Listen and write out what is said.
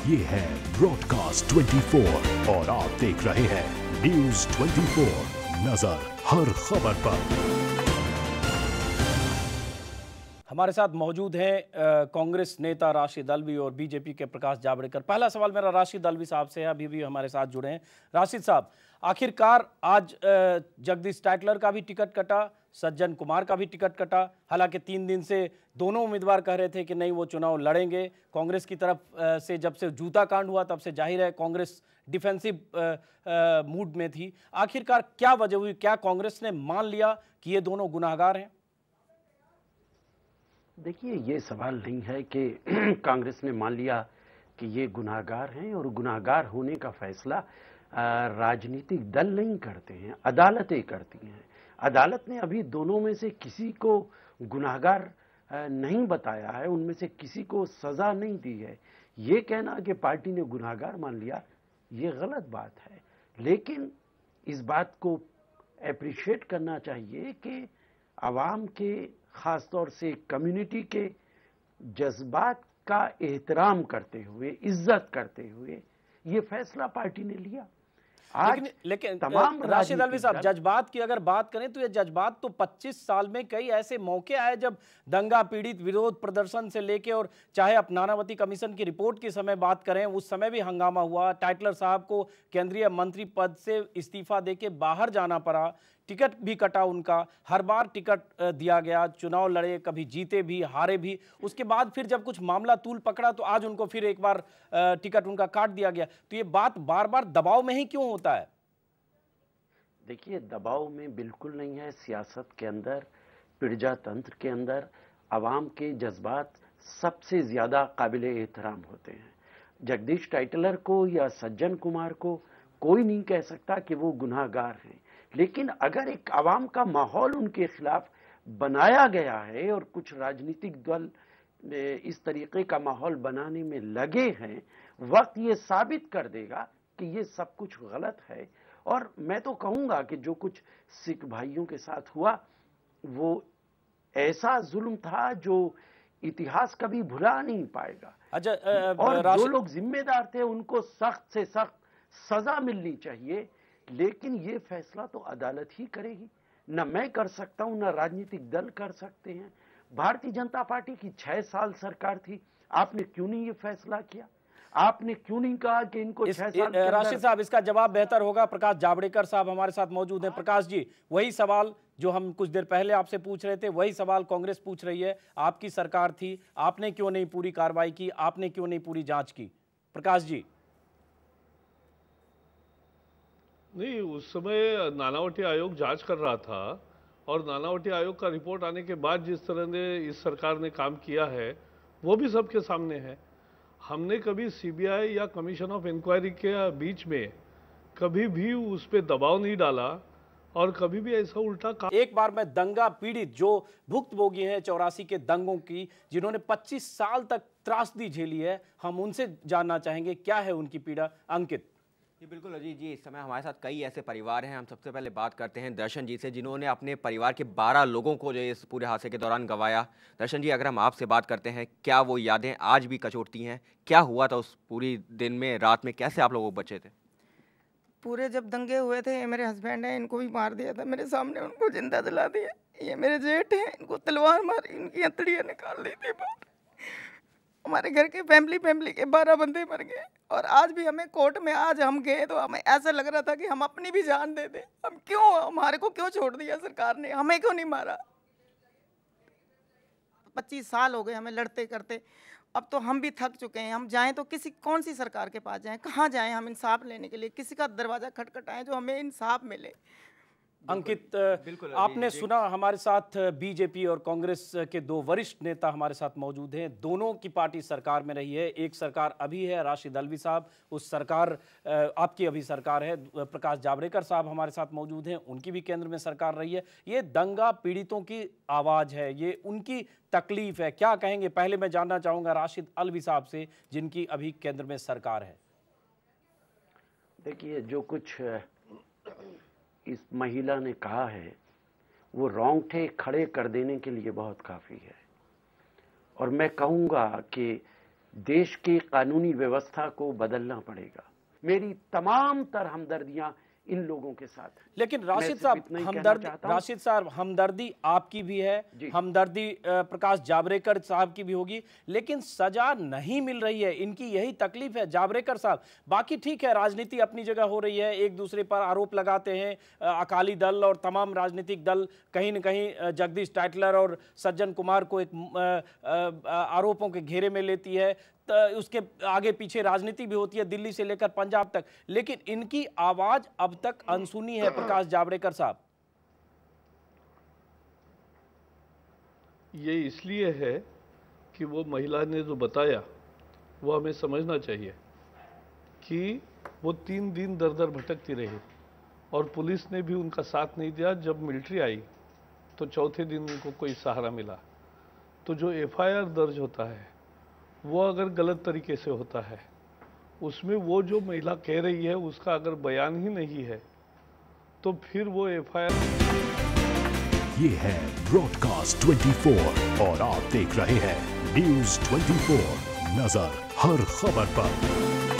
ये है ब्रॉडकास्ट 24 और आप देख रहे हैं न्यूज 24, नजर हर खबर पर। हमारे साथ मौजूद हैं कांग्रेस नेता राशिद अल्वी और बीजेपी के प्रकाश जावड़ेकर। पहला सवाल मेरा राशिद अल्वी साहब से है, अभी भी हमारे साथ जुड़े हैं। राशिद साहब, आखिरकार आज जगदीश टाइटलर का भी टिकट कटा, सज्जन कुमार का भी टिकट कटा। हालांकि 3 दिन से दोनों उम्मीदवार कह रहे थे कि नहीं वो चुनाव लड़ेंगे। कांग्रेस की तरफ से जब से जूता कांड हुआ तब से जाहिर है कांग्रेस डिफेंसिव मूड में थी। आखिरकार क्या वजह हुई? क्या कांग्रेस ने मान लिया कि ये दोनों गुनाहगार हैं? देखिए, ये सवाल नहीं है कि कांग्रेस ने मान लिया कि ये गुनाहगार हैं, और गुनाहगार होने का फैसला राजनीतिक दल नहीं करते हैं, अदालतें करती हैं। अदालत ने अभी दोनों में से किसी को गुनाहगार नहीं बताया है, उनमें से किसी को सजा नहीं दी है। ये कहना कि पार्टी ने गुनाहगार मान लिया, ये गलत बात है। लेकिन इस बात को एप्रिशिएट करना चाहिए कि आवाम के, खास तौर से कम्युनिटी के जज्बात का एहतराम करते हुए, इज्जत करते हुए ये फैसला पार्टी ने लिया। लेकिन तमाम राशिद अल्वी साहब, जज्बात की अगर बात करें तो ये जज्बात तो 25 साल में कई ऐसे मौके आए जब दंगा पीड़ित विरोध प्रदर्शन से लेके, और चाहे आप नानावती कमीशन की रिपोर्ट के समय बात करें, उस समय भी हंगामा हुआ। टाइटलर साहब को केंद्रीय मंत्री पद से इस्तीफा देके बाहर जाना पड़ा, टिकट भी कटा उनका, हर बार टिकट दिया गया, चुनाव लड़े, कभी जीते भी हारे भी। उसके बाद फिर जब कुछ मामला तूल पकड़ा तो आज उनको फिर एक बार टिकट उनका काट दिया गया। तो ये बात बार बार दबाव में ही क्यों होता है? देखिए, दबाव में बिल्कुल नहीं है। सियासत के अंदर, प्रजातंत्र के अंदर आवाम के जज्बात सबसे ज्यादा काबिल एहतराम होते हैं। जगदीश टाइटलर को या सज्जन कुमार को कोई नहीं कह सकता कि वो गुनाहगार हैं, लेकिन अगर एक आवाम का माहौल उनके खिलाफ बनाया गया है और कुछ राजनीतिक दल इस तरीके का माहौल बनाने में लगे हैं, वक्त ये साबित कर देगा कि ये सब कुछ गलत है। और मैं तो कहूंगा कि जो कुछ सिख भाइयों के साथ हुआ वो ऐसा जुल्म था जो इतिहास कभी भुला नहीं पाएगा। अच्छा, और जो लोग जिम्मेदार थे उनको सख्त से सख्त सजा मिलनी चाहिए। लेकिन ये फैसला तो अदालत ही करेगी, न मैं कर सकता हूं, न राजनीतिक दल कर सकते हैं। भारतीय जनता पार्टी की 6 साल सरकार थी, आपने क्यों नहीं ये फैसला किया? आपने क्यों नहीं कहा कि इनको 6 साल? राशिद साहब, इसका जवाब बेहतर होगा। प्रकाश जावड़ेकर साहब हमारे साथ मौजूद हैं। प्रकाश जी, वही सवाल जो हम कुछ देर पहले आपसे पूछ रहे थे, वही सवाल कांग्रेस पूछ रही है। आपकी सरकार थी, आपने क्यों नहीं पूरी कार्रवाई की, आपने क्यों नहीं पूरी जांच की? प्रकाश जी। नहीं, उस समय नानावटी आयोग जांच कर रहा था, और नानावटी आयोग का रिपोर्ट आने के बाद जिस तरह ने इस सरकार ने काम किया है वो भी सबके सामने है। हमने कभी सीबीआई या कमीशन ऑफ इंक्वायरी के बीच में कभी भी उस पर दबाव नहीं डाला, और कभी भी ऐसा उल्टा काम। एक बार मैं दंगा पीड़ित जो भुक्तभोगी हैं 84 के दंगों की, जिन्होंने 25 साल तक त्रासदी झेली है, हम उनसे जानना चाहेंगे क्या है उनकी पीड़ा। अंकित जी बिल्कुल अजीत जी, इस समय हमारे साथ कई ऐसे परिवार हैं। हम सबसे पहले बात करते हैं दर्शन जी से, जिन्होंने अपने परिवार के 12 लोगों को जो इस पूरे हादसे के दौरान गंवाया। दर्शन जी, अगर हम आपसे बात करते हैं, क्या वो यादें आज भी कचोटती हैं? क्या हुआ था उस पूरी दिन में, रात में, कैसे आप लोग बचे थे? पूरे जब दंगे हुए थे, मेरे हस्बैंड है, इनको भी मार दिया था मेरे सामने, उनको जिंदा जला दिया। ये मेरे जेठ हैं, इनको तलवार मारी, इनकी हथड़ियाँ निकाल दी थी बाहर। हमारे घर के फैमिली के 12 बंदे मर गए। और आज भी हमें कोर्ट में, आज हम गए तो हमें ऐसा लग रहा था कि हम अपनी भी जान दे दें। हम क्यों, हमारे को क्यों छोड़ दिया सरकार ने, हमें क्यों नहीं मारा? 25 साल हो गए हमें लड़ते करते। अब तो हम भी थक चुके हैं। हम जाएं तो कौन सी सरकार के पास जाएं, कहाँ जाएं हम इंसाफ लेने के लिए? किसी का दरवाजा खटखटाएं जो हमें इंसाफ मिले। अंकित, आपने सुना, हमारे साथ बीजेपी और कांग्रेस के 2 वरिष्ठ नेता हमारे साथ मौजूद हैं। दोनों की पार्टी सरकार में रही है। एक सरकार अभी है, राशिद अल्वी साहब, उस सरकार आपकी अभी सरकार है। प्रकाश जावड़ेकर साहब हमारे साथ मौजूद हैं, उनकी भी केंद्र में सरकार रही है। ये दंगा पीड़ितों की आवाज़ है, ये उनकी तकलीफ है। क्या कहेंगे? पहले मैं जानना चाहूँगा राशिद अल्वी साहब से, जिनकी अभी केंद्र में सरकार है। देखिए, जो कुछ इस महिला ने कहा है वो रोंगटे खड़े कर देने के लिए बहुत काफ़ी है। और मैं कहूँगा कि देश की कानूनी व्यवस्था को बदलना पड़ेगा। मेरी तमाम तर हमदर्दियां इन लोगों के साथ हैं। लेकिन राशिद साहब हमदर्दी आपकी भी है, हमदर्दी प्रकाश जावड़ेकर साहब की भी होगी, लेकिन सजा नहीं मिल रही है, इनकी यही तकलीफ है जावड़ेकर साहब। बाकी ठीक है, राजनीति अपनी जगह हो रही है, एक दूसरे पर आरोप लगाते हैं, अकाली दल और तमाम राजनीतिक दल कहीं न कहीं जगदीश टाइटलर और सज्जन कुमार को एक आरोपों के घेरे में लेती है, उसके आगे पीछे राजनीति भी होती है दिल्ली से लेकर पंजाब तक, लेकिन इनकी आवाज अब तक अनसुनी है प्रकाश जावड़ेकर साहब। ये इसलिए है कि वो महिला ने जो बताया वो हमें समझना चाहिए कि वो 3 दिन दर दर भटकती रही और पुलिस ने भी उनका साथ नहीं दिया। जब मिलिट्री आई तो चौथे दिन उनको कोई सहारा मिला। तो जो एफआईआर दर्ज होता है वो अगर गलत तरीके से होता है, उसमें वो जो महिला कह रही है उसका अगर बयान ही नहीं है तो फिर वो एफआईआर। ये है ब्रॉडकास्ट 24 और आप देख रहे हैं न्यूज़ 24, नजर हर खबर पर।